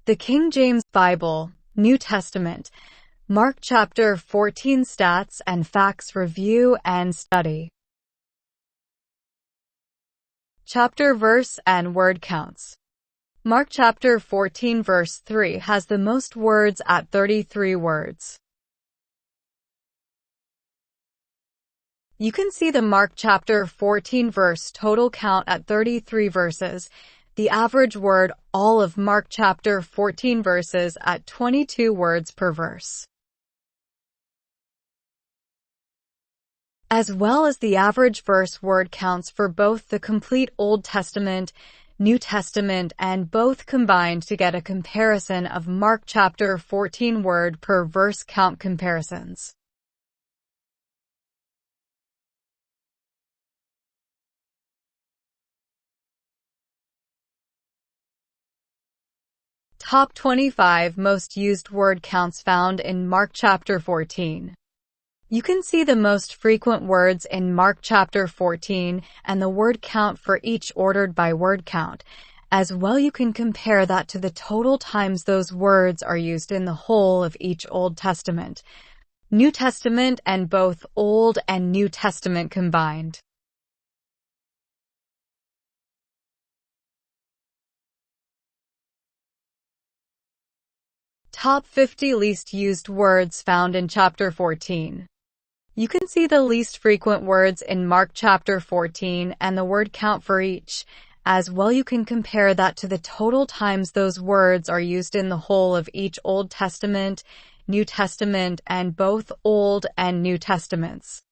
The King James Bible, New Testament, Mark chapter 14 Stats and Facts Review and Study. Chapter, verse, and word counts. Mark chapter 14 verse 3 has the most words at 33 words. You can see the Mark chapter 14 verse total count at 33 verses. The average word all of Mark chapter 14 verses at 22 words per verse. As well as the average verse word counts for both the complete Old Testament, New Testament, and both combined to get a comparison of Mark chapter 14 word per verse count comparisons. Top 25 most used word counts found in Mark chapter 14. You can see the most frequent words in Mark chapter 14 and the word count for each ordered by word count. As well, you can compare that to the total times those words are used in the whole of each Old Testament, New Testament, and both Old and New Testament combined. Top 50 least used words found in chapter 14. You can see the least frequent words in Mark chapter 14 and the word count for each. As well, you can compare that to the total times those words are used in the whole of each Old Testament, New Testament, and both Old and New Testaments.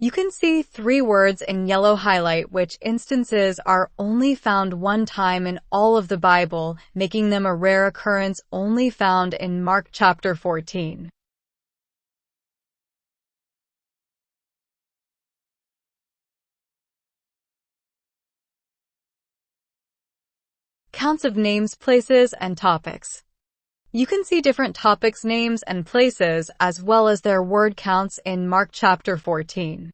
You can see 3 words in yellow highlight which instances are only found one time in all of the Bible, making them a rare occurrence only found in Mark chapter 14. Counts of names, places, and topics. You can see different topics, names, and places, as well as their word counts in Mark chapter 14.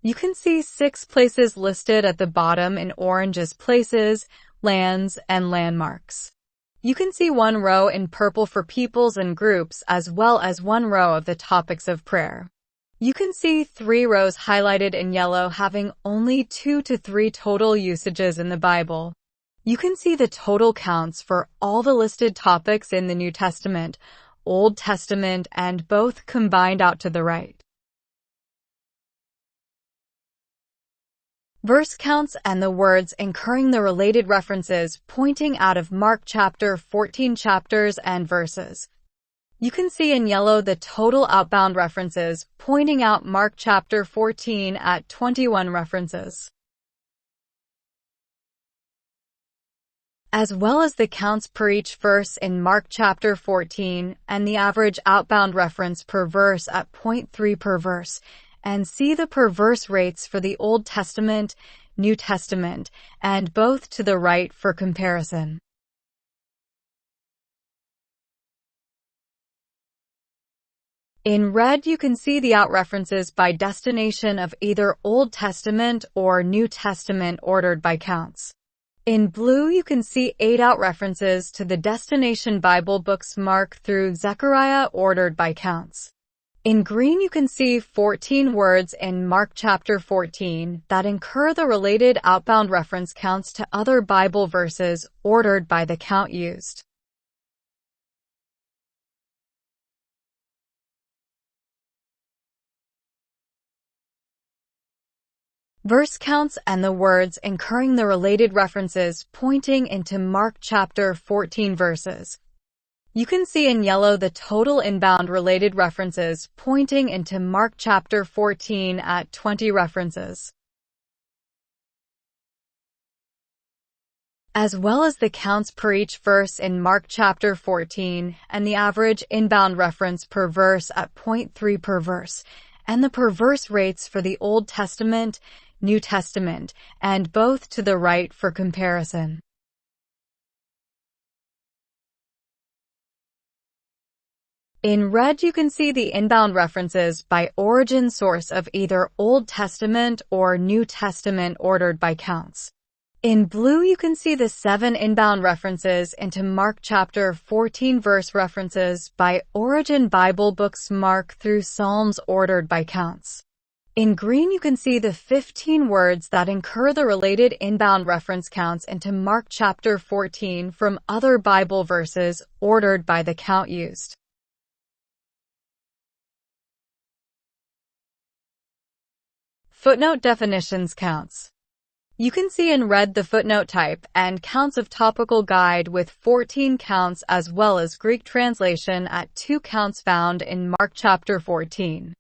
You can see 6 places listed at the bottom in orange as places, lands, and landmarks. You can see 1 row in purple for peoples and groups, as well as 1 row of the topics of prayer. You can see 3 rows highlighted in yellow having only 2 to 3 total usages in the Bible. You can see the total counts for all the listed topics in the New Testament, Old Testament, and both combined out to the right. Verse counts and the words incurring the related references pointing out of Mark chapter 14 chapters and verses. You can see in yellow the total outbound references, pointing out Mark chapter 14 at 21 references. As well as the counts per each verse in Mark chapter 14, and the average outbound reference per verse at 0.3 per verse, and see the per verse rates for the Old Testament, New Testament, and both to the right for comparison. In red, you can see the out references by destination of either Old Testament or New Testament ordered by counts. In blue, you can see 8 out references to the destination Bible books Mark through Zechariah ordered by counts. In green, you can see 14 words in Mark chapter 14 that incur the related outbound reference counts to other Bible verses ordered by the count used. Verse counts and the words incurring the related references pointing into Mark chapter 14 verses. You can see in yellow the total inbound related references pointing into Mark chapter 14 at 20 references. As well as the counts per each verse in Mark chapter 14 and the average inbound reference per verse at 0.3 per verse, and the per verse rates for the Old Testament, New Testament, and both to the right for comparison. In red, you can see the inbound references by origin source of either Old Testament or New Testament ordered by counts. In blue, you can see the 7 inbound references into Mark chapter 14 verse references by origin Bible books Mark through Psalms ordered by counts. In green, you can see the 15 words that incur the related inbound reference counts into Mark chapter 14 from other Bible verses ordered by the count used. Footnote definitions counts. You can see in red the footnote type and counts of topical guide with 14 counts as well as Greek translation at 2 counts found in Mark chapter 14.